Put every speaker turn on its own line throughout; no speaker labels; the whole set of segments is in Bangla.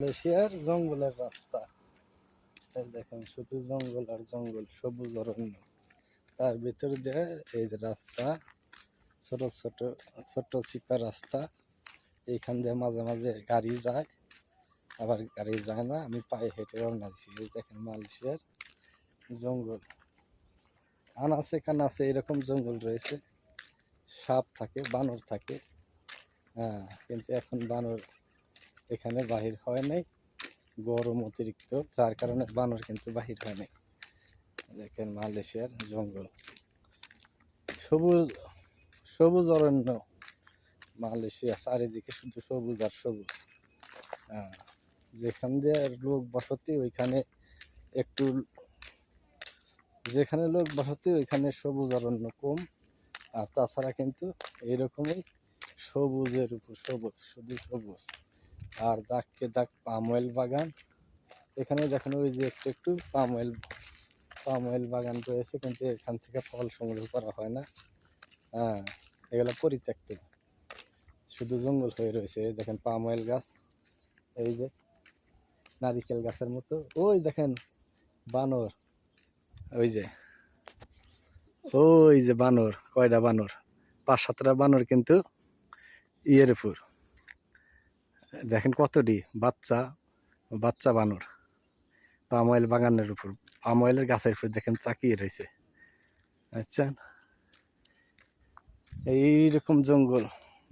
মালয়েশিয়ার জঙ্গলের রাস্তা, দেখেন শুধু জঙ্গল আর জঙ্গল, সবুজ অরণ্য, তার ভিতর দিয়ে এই যে রাস্তা, ছোট ছোট ছোট চিপা রাস্তা, এইখান দিয়ে মাঝে মাঝে গাড়ি যায়, আবার গাড়ি যায় না, আমি পায়ে হেঁটে রওনা দিচ্ছি। এই দেখেন মালয়েশিয়ার জঙ্গল, আনাচে কানাচে এরকম জঙ্গল রয়েছে, সাপ থাকে, বানর থাকে, হ্যাঁ, কিন্তু এখন বানর এখানে বাহির হয় নাই, গরম অতিরিক্ত, যার কারণে বানর কিন্তু বাহির হয় নাই। দেখেন মালয়েশিয়ার জঙ্গল, সবুজ সবুজ অরণ্য, মালয়েশিয়া চারিদিকে শুধু সবুজ আর সবুজ। যেখান দিয়ে লোক বসতি ওইখানে একটু, যেখানে লোক বসতি ওইখানে সবুজ অরণ্য কম, আর তাছাড়া কিন্তু এইরকমই সবুজের উপর সবুজ, শুধু সবুজ। আর দাগকে দাগ পাম অয়েল বাগান, এখানে দেখেন ওই যে একটু একটু পাম অয়েল বাগান রয়েছে, কিন্তু এখান থেকে ফল সংগ্রহ করা হয় না। হ্যাঁ, এগুলো পরিত্যক্ত, শুধু জঙ্গল হয়ে রয়েছে। দেখেন পাম অয়েল গাছ, এই যে নারিকেল গাছের মতো, ওই দেখেন বানর, ওই যে বানর, কয়টা বানর, 5-7টা বানর, কিন্তু ইয়ের উপর দেখেন কতটি বাচ্চা বাচ্চা বানর পাম অয়েল বাগানের উপর, পাম অয়েলের গাছের উপর দেখেন চাকিয়ে রয়েছে। আচ্ছা, এইরকম জঙ্গল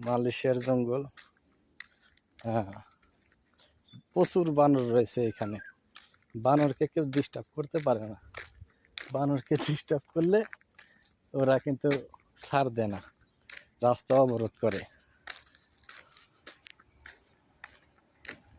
মালয়েশিয়ার জঙ্গল। হ্যাঁ, প্রচুর বানর রয়েছে এখানে, বানরকে কেউ ডিস্টার্ব করতে পারে না, বানরকে ডিস্টার্ব করলে ওরা কিন্তু ছাড় দেয় না, রাস্তা অবরোধ করে।